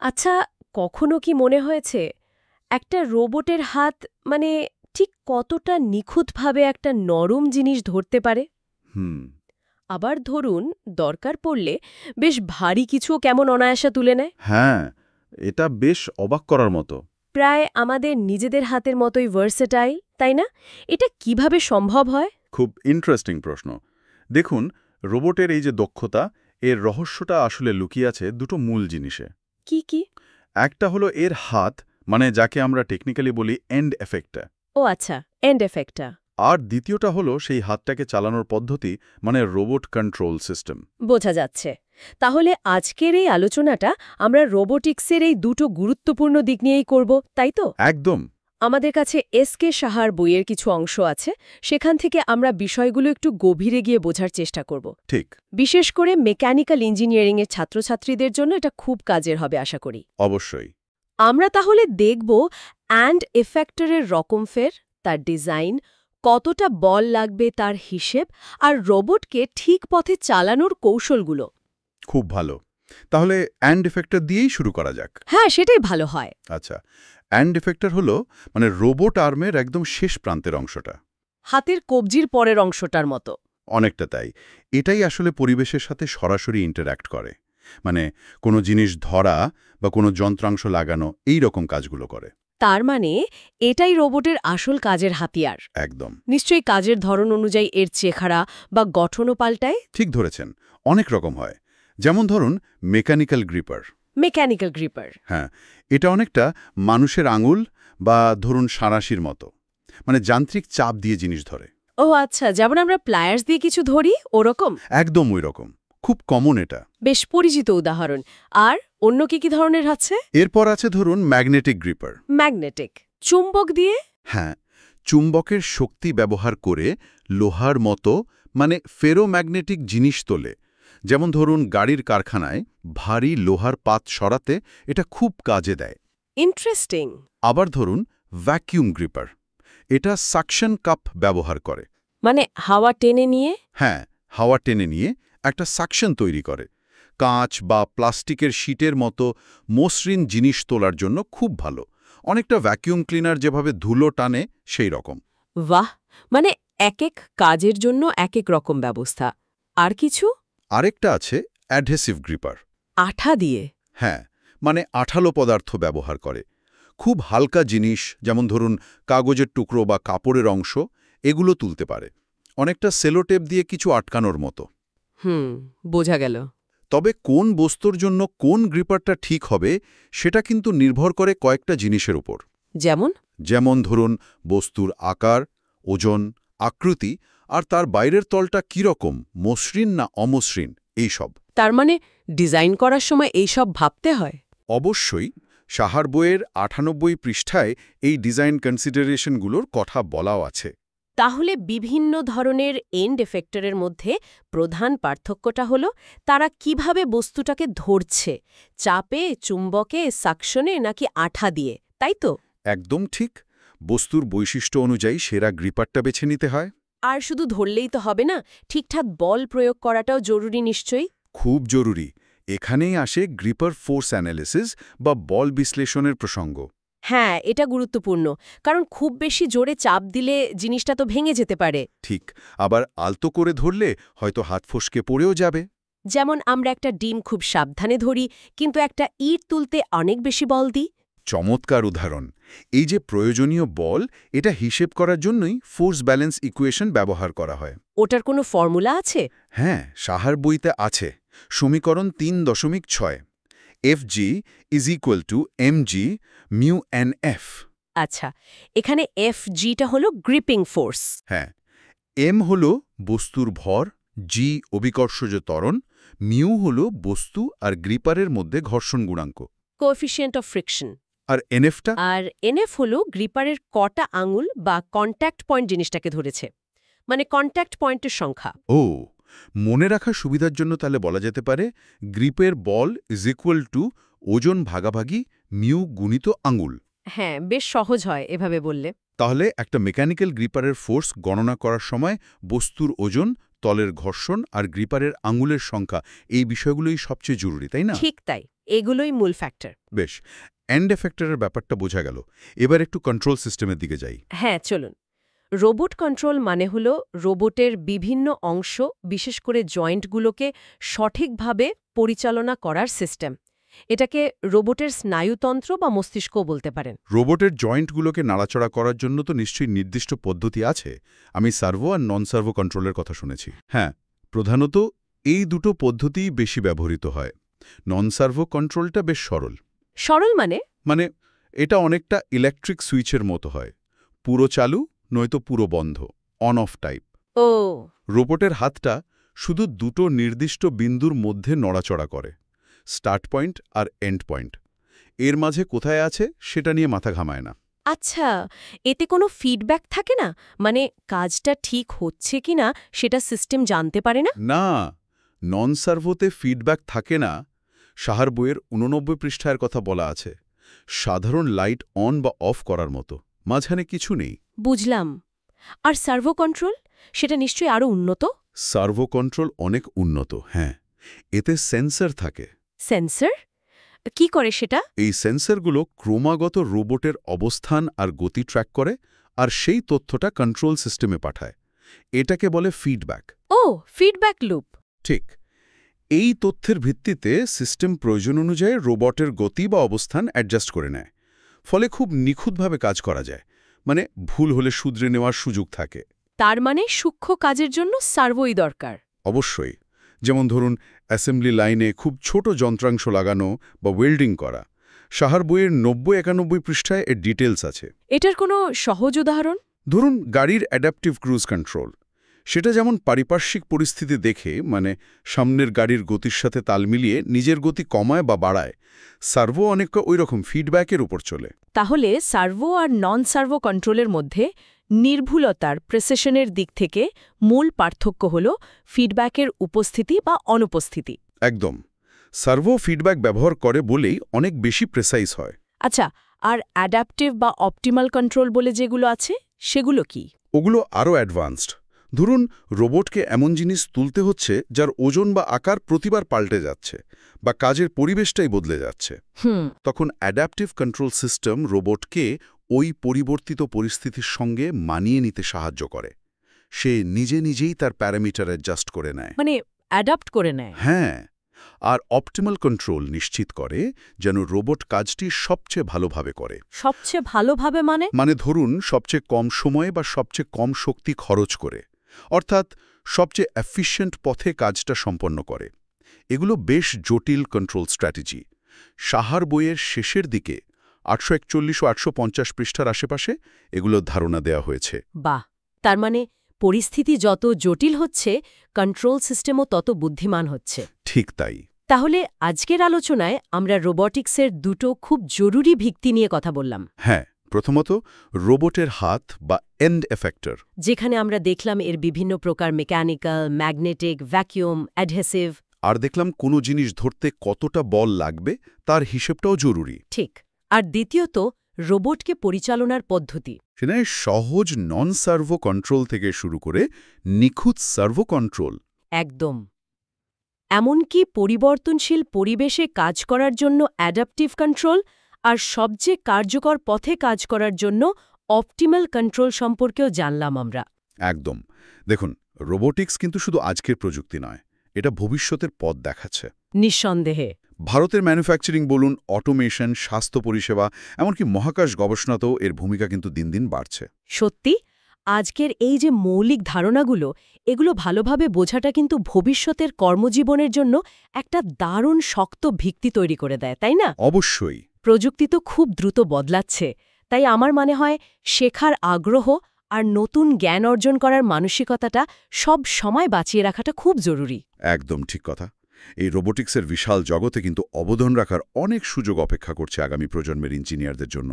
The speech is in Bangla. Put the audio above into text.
আচ্ছা, কখনো কি মনে হয়েছে একটা রোবটের হাত মানে ঠিক কতটা নিখুঁতভাবে একটা নরম জিনিস ধরতে পারে? হুম। আবার ধরুন, দরকার পড়লে বেশ ভারী কিছুও কেমন অনায়াসে তুলে নেয়। হ্যাঁ, এটা বেশ অবাক করার মতো। প্রায় আমাদের নিজেদের হাতের মতোই ভার্সেটাইল, তাই না? এটা কিভাবে সম্ভব হয়? খুব ইন্টারেস্টিং প্রশ্ন। দেখুন, রোবটের এই যে দক্ষতা, এর রহস্যটা আসলে লুকিয়ে আছে দুটো মূল জিনিসে। কি কি? একটা হলো এর হাত, মানে যাকে আমরা টেকনিক্যালি বলি এন্ড এফেক্টটা। ও আচ্ছা, এন্ড এফেক্টটা। আর দ্বিতীয়টা হলো সেই হাতটাকে চালানোর পদ্ধতি, মানে রোবট কন্ট্রোল সিস্টেম। বোঝা যাচ্ছে। তাহলে আজকের এই আলোচনাটা আমরা রোবোটিক্সের এই দুটো গুরুত্বপূর্ণ দিক নিয়েই করব, তাই তো? একদম। আমাদের কাছে এস.কে সাহার বইয়ের কিছু অংশ আছে, সেখান থেকে আমরা বিষয়গুলো একটু গভীরে গিয়ে বোঝার চেষ্টা করব। ঠিক। বিশেষ করে মেকানিক্যাল ইঞ্জিনিয়ারিংয়ের ছাত্রছাত্রীদের জন্য এটা খুব কাজের হবে আশা করি। অবশ্যই। আমরা তাহলে দেখব অ্যান্ড এফেক্টরের রকমফের, তার ডিজাইন, কতটা বল লাগবে তার হিসেব, আর রোবটকে ঠিক পথে চালানোর কৌশলগুলো। খুব ভালো। তাহলে অ্যান্ড এফেক্টর দিয়েই শুরু করা যাক। হ্যাঁ, সেটাই ভালো হয়। আচ্ছা, অ্যান্ড এফেক্টর হলো মানে রোবট আর্মের একদম শেষ প্রান্তের অংশটা। হাতের কবজির পরের অংশটার মতো। অনেকটা তাই। এটাই আসলে পরিবেশের সাথে সরাসরি ইন্টারঅ্যাক্ট করে। মানে কোনো জিনিস ধরা বা কোনো যন্ত্রাংশ লাগানো এই রকম কাজগুলো করে। তার মানে এটাই রোবটের আসল কাজের হাতিয়ার। একদম। নিশ্চয়ই কাজের ধরন অনুযায়ী এর চেহারা বা গঠনও পাল্টায়। ঠিক ধরেছেন। অনেক রকম হয়। যেমন ধরুন মেকানিক্যাল গ্রিপার। Mechanical gripper. হ্যাঁ, এটা অনেকটা মানুষের আঙুল বা ধরুন সাঁড়াশির মতো। মানে যান্ত্রিক চাপ দিয়ে জিনিস ধরে। ও আচ্ছা, যেমন আমরা প্লায়ার্স দিয়ে কিছু ধরি ওরকম। একদম ওই রকম। খুব কমন এটা। বেশ পরিচিত উদাহরণ। আর অন্য কি কি ধরনের আছে? এরপর আছে ধরুন ম্যাগনেটিক গ্রিপার। ম্যাগনেটিক, চুম্বক দিয়ে। হ্যাঁ, চুম্বকের শক্তি ব্যবহার করে লোহার মতো মানে ফেরোম্যাগনেটিক জিনিস তোলে। যেমন ধরুন গাড়ির কারখানায় ভারী লোহার পাত সরাতে এটা খুব কাজে দেয়। ইন্টারেস্টিং। আবার ধরুন ভ্যাকিউম গ্রিপার। এটা সাকশন কাপ ব্যবহার করে। মানে হাওয়া টেনে নিয়ে। হ্যাঁ, হাওয়া টেনে নিয়ে একটা সাকশন তৈরি করে। কাঁচ বা প্লাস্টিকের শীটের মতো মসৃণ জিনিস তোলার জন্য খুব ভালো। অনেকটা ভ্যাকিউম ক্লিনার যেভাবে ধুলো টানে সেই রকম। বাহ, মানে এক এক কাজের জন্য এক এক রকম ব্যবস্থা। আর কিছু? আরেকটা আছে অ্যাডহেসিভ গ্রিপার। আঠা দিয়ে। হ্যাঁ, মানে আঠালো পদার্থ ব্যবহার করে। খুব হালকা জিনিস, যেমন ধরুন কাগজের টুকরো বা কাপড়ের অংশ, এগুলো তুলতে পারে। অনেকটা সেলোটেপ দিয়ে কিছু আটকানোর মতো। বোঝা গেল। তবে কোন বস্তুর জন্য কোন গ্রিপারটা ঠিক হবে সেটা কিন্তু নির্ভর করে কয়েকটা জিনিসের উপর। যেমন? যেমন ধরুন বস্তুর আকার, ওজন, আকৃতি আর তার বাইরের তলটা কীরকম, মসৃণ না অমসৃণ, এইসব। তার মানে ডিজাইন করার সময় এইসব ভাবতে হয়। অবশ্যই। সাহার বইয়ের ৯৮ পৃষ্ঠায় এই ডিজাইন কনসিডারেশনগুলোর কথা বলাও আছে। তাহলে বিভিন্ন ধরনের এন্ড এফেক্টরের মধ্যে প্রধান পার্থক্যটা হলো তারা কিভাবে বস্তুটাকে ধরছে, চাপে, চুম্বকে, সাকশনে নাকি আঠা দিয়ে, তাই তো? একদম ঠিক। বস্তুর বৈশিষ্ট্য অনুযায়ী সেরা গ্রিপারটা বেছে নিতে হয়। আর শুধু ধরলেই তো হবে না, ঠিকঠাক বল প্রয়োগ করাটাও জরুরি নিশ্চয়ই। খুব জরুরি। এখানেই আসে গ্রিপার ফোর্স অ্যানালিসিস বা বল বিশ্লেষণের প্রসঙ্গ। হ্যাঁ, এটা গুরুত্বপূর্ণ, কারণ খুব বেশি জোরে চাপ দিলে জিনিসটা তো ভেঙে যেতে পারে। ঠিক। আবার আলতো করে ধরলে হয়তো হাত ফসকে পড়েও যাবে। যেমন আমরা একটা ডিম খুব সাবধানে ধরি, কিন্তু একটা ইট তুলতে অনেক বেশি বল দিই। চমৎকার উদাহরণ। এই যে প্রয়োজনীয় বল, এটা হিসেব করার জন্যই ফোর্স ব্যালেন্স ইকুয়েশন ব্যবহার করা হয়। ওটার কোনো ফর্মুলা আছে? হ্যাঁ, সাহার বইতে আছে। সমীকরণ ৩.৬। Fg is equal to mg mu nf। আচ্ছা, এখানে FG-টা হলো গ্রিপিং ফোর্স। হ্যাঁ, m হল বস্তুর ভর, g অভিকর্ষজ ত্বরণ, মিউ হল বস্তু আর গ্রিপারের মধ্যে ঘর্ষণ গুণাঙ্ক। Coefficient of friction. আর nfটা? আর NF হলো গ্রিপারের কটা আঙুল বা কন্ট্যাক্ট পয়েন্ট জিনিসটাকে ধরেছে, মানে কন্ট্যাক্ট পয়েন্টের সংখ্যা। ও, মনে রাখার সুবিধার জন্য তাহলে বলা যেতে পারে গ্রিপের বল ইজ ইকুয়াল টু ওজন ভাগাভাগি মিউ গুণিত আঙুল। হ্যাঁ, বেশ সহজ হয় এভাবে বললে। তাহলে একটা মেকানিক্যাল গ্রিপারের ফোর্স গণনা করার সময় বস্তুর ওজন, তলের ঘর্ষণ আর গ্রিপারের আঙুলের সংখ্যা, এই বিষয়গুলোই সবচেয়ে জরুরি, তাই না? ঠিক তাই। এগুলোই মূল ফ্যাক্টর। বেশ, এন্ড এফেক্টরের ব্যাপারটা বোঝা গেল। এবার একটু কন্ট্রোল সিস্টেমের দিকে যাই। হ্যাঁ, চলুন। রোবট কন্ট্রোল মানে হলো রোবটের বিভিন্ন অংশ, বিশেষ করে জয়েন্টগুলোকে সঠিকভাবে পরিচালনা করার সিস্টেম। এটাকে রোবটের স্নায়ুতন্ত্র বা মস্তিষ্ক বলতে পারেন। রোবটের জয়েন্টগুলোকে নাড়াচড়া করার জন্য তো নিশ্চয়ই নির্দিষ্ট পদ্ধতি আছে। আমি সার্ভো আর নন সার্ভো কন্ট্রোলের কথা শুনেছি। হ্যাঁ, প্রধানত এই দুটো পদ্ধতিই বেশি ব্যবহৃত হয়। নন সার্ভো কন্ট্রোলটা বেশ সরল। সরল মানে? এটা অনেকটা ইলেকট্রিক সুইচের মতো হয়, পুরো চালু নয়তো পুরো বন্ধ, অন অফ টাইপ। ও, রোবটের হাতটা শুধু দুটো নির্দিষ্ট বিন্দুর মধ্যে নড়াচড়া করে, স্টার্ট পয়েন্ট আর এন্ড পয়েন্ট। এর মাঝে কোথায় আছে সেটা নিয়ে মাথা ঘামায় না। আচ্ছা, এতে কোনো ফিডব্যাক থাকে না? মানে কাজটা ঠিক হচ্ছে কিনা সেটা সিস্টেম জানতে পারে না? না, নন সার্ভোতে ফিডব্যাক থাকে না। সাহার বইয়ের 89 পৃষ্ঠার কথা বলা আছে, সাধারণ লাইট অন বা অফ করার মতো, মাঝখানে কিছু নেই। বুঝলাম। আর সার্ভো কন্ট্রোল, সেটা নিশ্চয়ই আরও উন্নত? সার্ভো কন্ট্রোল অনেক উন্নত, হ্যাঁ। এতে সেন্সর থাকে। সেন্সর? কি করে সেটা? এই সেন্সরগুলো ক্রমাগত রোবটের অবস্থান আর গতি ট্র্যাক করে, আর সেই তথ্যটা কন্ট্রোল সিস্টেমে পাঠায়। এটাকে বলে ফিডব্যাক। ও, ফিডব্যাক লুপ। ঠিক। এই তথ্যের ভিত্তিতে সিস্টেম প্রয়োজন অনুযায়ী রোবটের গতি বা অবস্থান অ্যাডজাস্ট করে নেয়। ফলে খুব নিখুঁতভাবে কাজ করা যায়, মানে ভুল হলে শুধরে নেওয়ার সুযোগ থাকে। তার মানে সূক্ষ্ম কাজের জন্য সার্ভোই দরকার। অবশ্যই। যেমন ধরুন, অ্যাসেম্বলি লাইনে খুব ছোট যন্ত্রাংশ লাগানো বা ওয়েল্ডিং করা। সাহার বইয়ের 90-91 পৃষ্ঠায় এর ডিটেলস আছে। এটার কোনো সহজ উদাহরণ? ধরুন, গাড়ির অ্যাডাপটিভ ক্রুজ কন্ট্রোল। সেটা যেমন পারিপার্শ্বিক পরিস্থিতি দেখে, মানে সামনের গাড়ির গতির সাথে তাল মিলিয়ে নিজের গতি কমায় বা বাড়ায়। সার্ভো অনেকটা ওই রকম ফিডব্যাকের উপর চলে। তাহলে সার্ভো আর নন সার্ভো কন্ট্রোলের মধ্যে নির্ভুলতার প্রেসিশনের দিক থেকে মূল পার্থক্য হল ফিডব্যাকের উপস্থিতি বা অনুপস্থিতি। একদম। সার্ভো ফিডব্যাক ব্যবহার করে বলেই অনেক বেশি প্রেসাইজ হয়। আচ্ছা, আর অ্যাডাপটিভ বা অপটিমাল কন্ট্রোল বলে যেগুলো আছে, সেগুলো কি? ওগুলো আরও অ্যাডভান্সড। ধরুন, রোবটকে এমন জিনিস তুলতে হচ্ছে যার ওজন বা আকার প্রতিবার পাল্টে যাচ্ছে, বা কাজের পরিবেশটাই বদলে যাচ্ছে। তখন অ্যাডাপটিভ কন্ট্রোল সিস্টেম রোবটকে ওই পরিবর্তিত পরিস্থিতির সঙ্গে মানিয়ে নিতে সাহায্য করে। সে নিজে নিজেই তার প্যারামিটার অ্যাডজাস্ট করে নেয়। মানে অ্যাডাপ্ট করে নেয়। হ্যাঁ। আর অপটিমাল কন্ট্রোল নিশ্চিত করে যেন রোবট কাজটি সবচেয়ে ভালোভাবে করে। সবচেয়ে ভালোভাবে মানে? ধরুন, সবচেয়ে কম সময়ে বা সবচেয়ে কম শক্তি খরচ করে, অর্থাৎ সবচেয়ে এফিশিয়েন্ট পথে কাজটা সম্পন্ন করে। এগুলো বেশ জটিল কন্ট্রোল স্ট্র্যাটেজি। সাহার বইয়ের শেষের দিকে 841 ও 850 পৃষ্ঠার আশেপাশে এগুলোর ধারণা দেওয়া হয়েছে। বাহ, তার মানে পরিস্থিতি যত জটিল হচ্ছে, কন্ট্রোল সিস্টেমও তত বুদ্ধিমান হচ্ছে। ঠিক তাই। তাহলে আজকের আলোচনায় আমরা রোবটিক্সের দুটো খুব জরুরি ভিত্তি নিয়ে কথা বললাম। হ্যাঁ, প্রথমত রোবটের হাত বা এন্ড এফেক্টর, যেখানে আমরা দেখলাম এর বিভিন্ন প্রকার মেকানিক্যাল, ম্যাগনেটিক, ভ্যাকুয়াম, অ্যাডহেসিভ। আর দেখলাম কোনো জিনিস ধরতে কতটা বল লাগবে তার হিসেবটাও জরুরি। ঠিক। আর দ্বিতীয়ত, রোবটকে পরিচালনার পদ্ধতি। সেটা সহজ নন সার্ভো কন্ট্রোল থেকে শুরু করে নিখুঁত সার্ভো কন্ট্রোল। একদম। এমনকি পরিবর্তনশীল পরিবেশে কাজ করার জন্য অ্যাডাপটিভ কন্ট্রোল, আর সবচেয়ে কার্যকর পথে কাজ করার জন্য অপটিমাল কন্ট্রোল সম্পর্কেও জানলাম আমরা। একদম। দেখুন, রোবোটিক্স কিন্তু শুধু আজকের প্রযুক্তি নয়, এটা ভবিষ্যতের পথ দেখাচ্ছে। নিঃসন্দেহে। ভারতের ম্যানুফ্যাকচারিং বলুন, অটোমেশন, স্বাস্থ্য পরিষেবা, এমনকি মহাকাশ গবেষণাতেও এর ভূমিকা কিন্তু দিন দিন বাড়ছে। সত্যি, আজকের এই যে মৌলিক ধারণাগুলো, এগুলো ভালোভাবে বোঝাটা কিন্তু ভবিষ্যতের কর্মজীবনের জন্য একটা দারুণ শক্ত ভিত্তি তৈরি করে দেয়, তাই না? অবশ্যই। প্রযুক্তি তো খুব দ্রুত বদলাচ্ছে, তাই আমার মনে হয় শেখার আগ্রহ আর নতুন জ্ঞান অর্জন করার মানসিকতাটা সব সময় বাঁচিয়ে রাখাটা খুব জরুরি। একদম ঠিক কথা। এই রোবোটিক্সের বিশাল জগতে কিন্তু অবদান রাখার অনেক সুযোগ অপেক্ষা করছে আগামী প্রজন্মের ইঞ্জিনিয়ারদের জন্য।